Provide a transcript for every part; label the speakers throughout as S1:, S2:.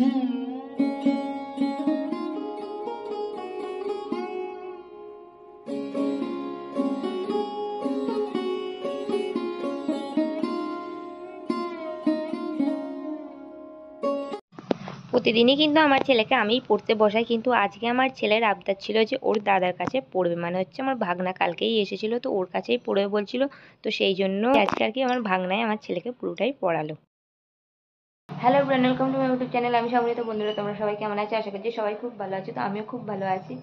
S1: প্রতিদিনই কিন্তু আমার ছেলেকে আমিই পড়তে বসাই, কিন্তু আজকে আমার ছেলের আবদার ছিল যে ওর দাদার কাছে পড়বে, মানে হচ্ছে আমার ভাগনা কালকেই এসেছিল, তো ওর কাছেই পড়বে বলছিল। তো সেই জন্য আজকে আর কি আমার ভাগনায় আমার ছেলেকে পুরোটাই পড়ালো। Hello everyone, welcome to my YouTube channel. আমি সমৃত। বন্ধুরা, তোমরা সবাই কেমন আছো? আশা করছি সবাই খুব ভালো আছে। তো আমিও খুব ভালো আছি।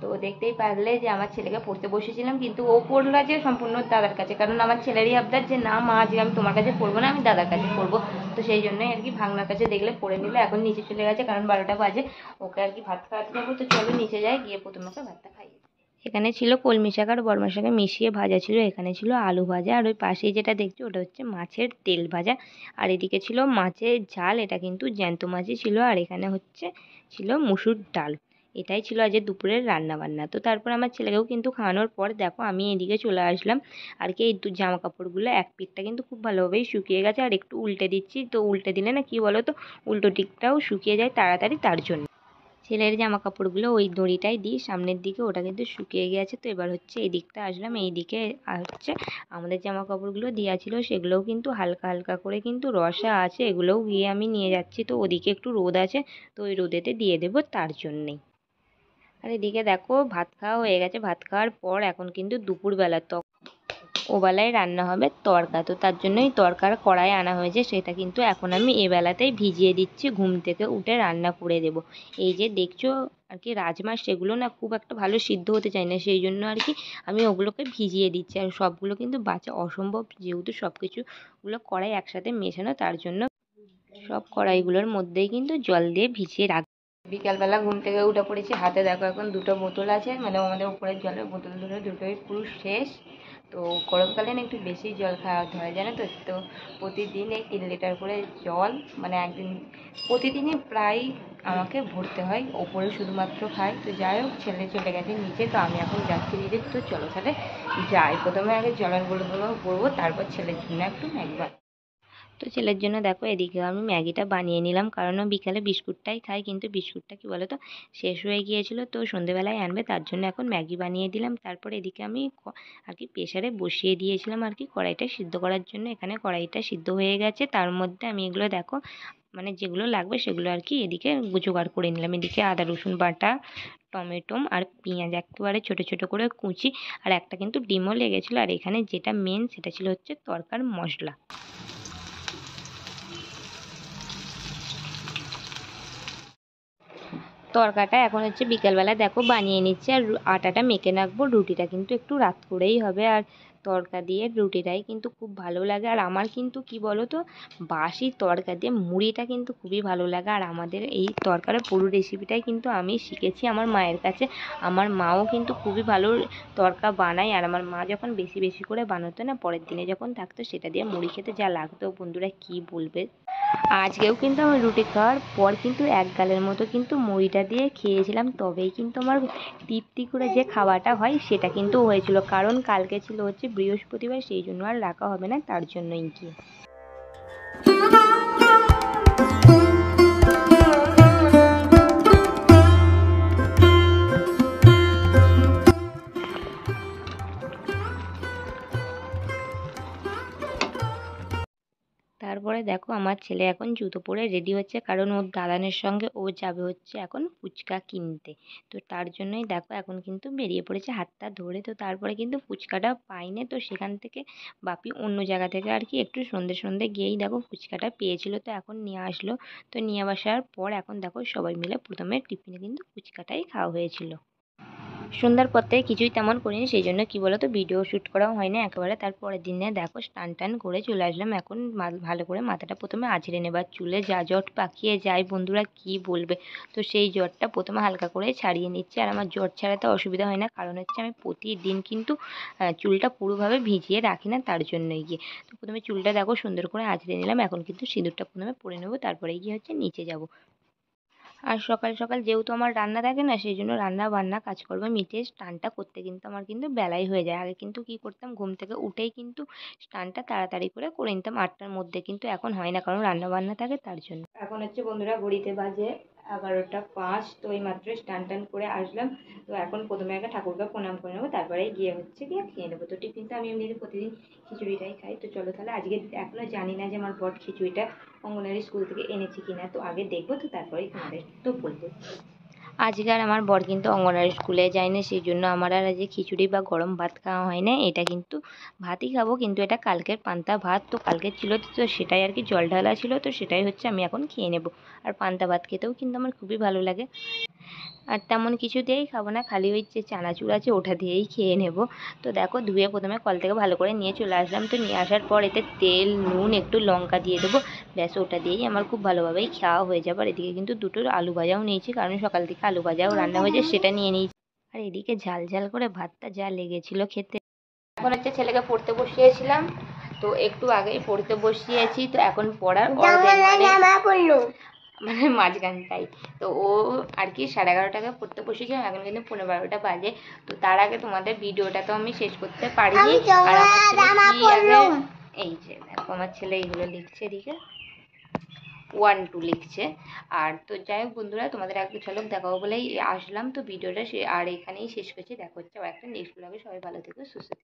S1: তো দেখতেই পারলে যে আমার ছেলেকে পড়তে বসেছিলাম, কিন্তু ও পড়লো যে সম্পূর্ণ দাদার কাছে, কারণ আমার ছেলেরই আবদার যে না মা, আজকে আমি তোমার কাছে পড়বো না, আমি দাদার কাছে পড়বো। তো সেই জন্যই আর কি ভাগনার কাছে দেখলে পড়ে নিল। এখন নিচে চলে গেছে, কারণ 12টা বাজে। ওকে আর কি ভাত খাওয়াতে যাবো। তো চলো নিচে যাই, গিয়ে প্রথমে ওকে ভাতটা খাইয়ে। এখানে ছিল কলমি শাক আর বরমার শাকে মিশিয়ে ভাজা ছিল, এখানে ছিল আলু ভাজা, আর ওই পাশেই যেটা দেখছো ওটা হচ্ছে মাছের তেল ভাজা, আর এদিকে ছিল মাছের ঝাল, এটা কিন্তু জ্যান্ত মাছই ছিল, আর এখানে হচ্ছে ছিল মুসুর ডাল। এটাই ছিল আজকে দুপুরের রান্না বান্না। তো তারপর আমার ছেলেকেও কিন্তু খাওয়ানোর পর দেখো আমি এদিকে চলে আসলাম। আর কি এই জামা কাপড়গুলো এক পিঠটা কিন্তু খুব ভালোভাবেই শুকিয়ে গেছে, আর একটু উল্টে দিচ্ছি। তো উল্টে দিলে না কি বলো তো, উল্টো দিকটাও শুকিয়ে যায় তাড়াতাড়ি, তার জন্য ছেলের জামা কাপড়গুলো ওই দড়িটাই দিই সামনের দিকে, ওটা কিন্তু শুকিয়ে গেছে। তো এবার হচ্ছে এই দিকটা আসলাম, এই দিকে হচ্ছে আমাদের জামা কাপড়গুলো দেওয়া ছিল, সেগুলোও কিন্তু হালকা হালকা করে কিন্তু রসা আছে, এগুলোও গিয়ে আমি নিয়ে যাচ্ছি। তো ওদিকে একটু রোদ আছে, তো ওই রোদেতে দিয়ে দেবো, তার জন্যেই। আর এদিকে দেখো ভাত খাওয়া হয়ে গেছে। ভাত খাওয়ার পর এখন কিন্তু দুপুরবেলা, তো ওবেলায় রান্না হবে তড়কা। তো তার জন্যই তড়কার কড়াই আনা হয়েছে, সেটা কিন্তু এখন আমি এবেলাতেই ভিজিয়ে দিচ্ছি, ঘুম থেকে উঠে রান্না করে দেব। এই যে দেখছো আর কি রাজমা, সেগুলো না খুব একটা ভালো সিদ্ধ হতে চায় না, সেই জন্য আর কি আমি ওগুলোকে ভিজিয়ে দিচ্ছি। আর সবগুলো কিন্তু বাঁচা অসম্ভব, যেহেতু সব কিছুগুলো কড়াই একসাথে মেশানো, তার জন্য সব কড়াইগুলোর মধ্যেই কিন্তু জল দিয়ে ভিজিয়ে রাখ। বিকালবেলা ঘুম থেকে উঠে পড়েছি, হাতে দেখো এখন দুটো বোতল আছে, মানে আমাদের উপরের জলের বোতল দুটোই পুরো শেষ। তো গরমকালে না একটু বেশি জল খাওয়াতে হয় জানো তো। তো প্রতিদিন এই 3 লিটার করে জল, মানে একদিন প্রতিদিনই প্রায় আমাকে ভরতে হয়। ওপরে শুধুমাত্র খাই। তো যাই হোক, ছেলে চলে গেছে নিচে, তো আমি এখন যাচ্ছি নিচে। তো চলো তাহলে যাই, প্রথমে আগে জলের বোতলগুলো ভরবো, তারপর ছেলের জন্য একটু একবার। তো ছেলের জন্য দেখো এদিকে আমি ম্যাগিটা বানিয়ে নিলাম, কারণ ও বিকালে বিস্কুটটাই খাই, কিন্তু বিস্কুটটা কি বলো তো শেষ হয়ে গিয়েছিল, তো সন্ধেবেলায় আনবে, তার জন্য এখন ম্যাগি বানিয়ে দিলাম। তারপর এদিকে আমি আর কি প্রেসারে বসিয়ে দিয়েছিলাম আর কি কড়াইটা সিদ্ধ করার জন্য। এখানে কড়াইটা সিদ্ধ হয়ে গেছে, তার মধ্যে আমি এগুলো দেখো মানে যেগুলো লাগবে সেগুলো আর কি এদিকে জোগাড় করে নিলাম। এদিকে আদা রসুন বাটা, টমেটো আর পেঁয়াজ একেবারে ছোট ছোট করে কুচি, আর একটা কিন্তু ডিমও লেগেছিলো। আর এখানে যেটা মেন সেটা ছিল হচ্ছে তরকার মশলা। তরকাটা এখন হচ্ছে বিকেলবেলা দেখো বানিয়ে নিচ্ছি, আর আটাটা মেখে রাখবো। রুটিটা কিন্তু একটু রাত করেই হবে, আর তরকা দিয়ে রুটিটাই কিন্তু খুব ভালো লাগে। আর আমার কিন্তু কি বলো তো, বাসি তরকা দিয়ে মুড়িটা কিন্তু খুবই ভালো লাগে। আর আমাদের এই তরকারের পুরো রেসিপিটাই কিন্তু আমি শিখেছি আমার মায়ের কাছে। আমার মাও কিন্তু খুবই ভালো তরকা বানায়, আর আমার মা যখন বেশি বেশি করে বানাতো না, পরের দিনে যখন থাকতো সেটা দিয়ে মুড়ি খেতে যা লাগতো, বন্ধুরা কি বলবে। আজকেও কিন্তু আমি রুটি খাওয়ার পর কিন্তু এক গালের মতো কিন্তু মুড়িটা দিয়ে খেয়েছিলাম, তবেই কিন্তু আমার তৃপ্তি করে যে খাওয়াটা হয় সেটা কিন্তু হয়েছিল, কারণ কালকে ছিল হচ্ছে বৃহস্পতিবার, সেই জন্য আর রাখা হবে না, তার জন্যই কি। তারপরে দেখো আমার ছেলে এখন জুতো পরে রেডি হচ্ছে, কারণ ওর দাদানের সঙ্গে ও যাবে হচ্ছে এখন ফুচকা কিনতে। তো তার জন্যই দেখো এখন কিন্তু বেরিয়ে পড়েছে হাতটা ধরে। তো তারপরে কিন্তু ফুচকাটা পাইনি, তো সেখান থেকে বাপি অন্য জায়গা থেকে আর কি একটু সন্ধে সন্ধে গিয়েই দেখো ফুচকাটা পেয়েছিল, তো এখন নিয়ে আসলো। তো নিয়ে আসার পর এখন দেখো সবাই মিলে প্রথমে টিফিনে কিন্তু ফুচকাটাই খাওয়া হয়েছিল। সন্ধ্যার পর থেকে কিছুই তেমন করিনি, সেই জন্য কি বলতো ভিডিও শ্যুট করাও হয়নি একেবারে। তারপরের দিনে দেখো স্নান টান করে চলে আসলাম। এখন ভালো করে মাথাটা প্রথমে আঁচড়ে নেবার, চুলে যা জট পাকিয়ে যায় বন্ধুরা কি বলবে। তো সেই জটটা প্রথমে হালকা করে ছাড়িয়ে নিচ্ছি। আর আমার জট ছাড়াতে অসুবিধা হয় না, কারণ হচ্ছে আমি প্রতিদিন কিন্তু চুলটা পুরোভাবে ভিজিয়ে রাখি না, তার জন্যই গিয়ে। তো প্রথমে চুলটা দেখো সুন্দর করে আঁচড়ে নিলাম। এখন কিন্তু সিঁদুরটা প্রথমে পরে নেবো, তারপরে গিয়ে হচ্ছে নিচে যাব। আর সকাল সকাল যেহেতু আমার রান্না থাকে না, সেই জন্য রান্না বান্না কাজকর্ম মিটিয়ে স্নানটা করতে কিন্তু আমার কিন্তু বেলাই হয়ে যায়। আগে কিন্তু কি করতাম, ঘুম থেকে উঠেই কিন্তু স্নানটা তাড়াতাড়ি করে নিতাম ৮টার মধ্যে, কিন্তু এখন হয় না, কারণ রান্না বান্না থাকে তার জন্য। এখন হচ্ছে বন্ধুরা ঘড়িতে বাজে 11টা 5, তো এই মাত্র স্নান টান করে আসলাম। তো এখন প্রথমে আগে ঠাকুরকে প্রণাম করে নেবো, তারপরে গিয়ে হচ্ছে গিয়ে খেয়ে নেবো। তো টিফিনটা আমি এমনিতে প্রতিদিন খিচুড়িটাই খাই। তো চলো তাহলে, আজকে এখনো জানি না যে আমার বর খিচুড়িটা অঙ্গনারী স্কুল থেকে এনেছে কিনা, তো আগে দেখবো, তো তারপরেই তোমাদের তো বলবো। আজকে আর আমার বর কিন্তু অঙ্গনওয়াড়ি স্কুলে যায়নি, সেই জন্য আমার আর আজকে খিচুড়ি বা গরম ভাত খাওয়া হয় না। এটা কিন্তু ভাতই খাবো, কিন্তু এটা কালকের পান্তা ভাত, তো কালকে ছিল, তো সেটাই আর কি জল ঢালা ছিল, তো সেটাই হচ্ছে আমি এখন খেয়ে নেব। আর পান্তা ভাত খেতেও কিন্তু আমার খুবই ভালো লাগে। আর তেমন কিছু দিয়েই খাবো না, খালি ওই যে চানাচুর আছে ওটা দিয়েই খেয়ে নেব। তো দেখো, ধুয়ে প্রথমে কল থেকে ভালো করে নিয়ে চলে আসলাম। তো নিয়ে আসার পর এতে তেল, নুন, একটু লঙ্কা দিয়ে দেবো, ব্যাস ওটা দিয়েই আমার খুব ভালোভাবেই খাওয়া হয়ে যাবে। আর এদিকে কিন্তু দুটো আলু ভাজাও নিয়েছি, কারণ সকাল থেকে আলু ভাজাও রান্না হয়েছে, সেটা নিয়ে নিয়েছি। আর এদিকে ঝাল ঝাল করে ভাতটা যা লেগেছিল খেতে। এখন হচ্ছে ছেলেকে পড়তে বসিয়েছিলাম, তো একটু আগেই পড়তে বসিয়েছি। তো এখন পড়ার মানে মাঝখানটাই। তো ও আর কি 11:30টায় পড়তে বসেছিলাম, এখন কিন্তু 11:15 বাজে। তো তার আগে তোমাদের ভিডিওটা তো আমি শেষ করতে পারিনি। আর আমার ছেলে কি আগে, এই যে দেখো আমার ছেলে এইগুলো লিখছে, এদিকে 1 2 লিখছে। আর তো যাই হোক বন্ধুরা, তোমাদের এক ঝলক দেখাবো বলেই আসলাম। তো ভিডিওটা আর এখানেই শেষ করছি, দেখা হচ্ছে আবার একটা নেক্সট ব্লগে। সবাই ভালো থেকো, সুস্থ থেকো।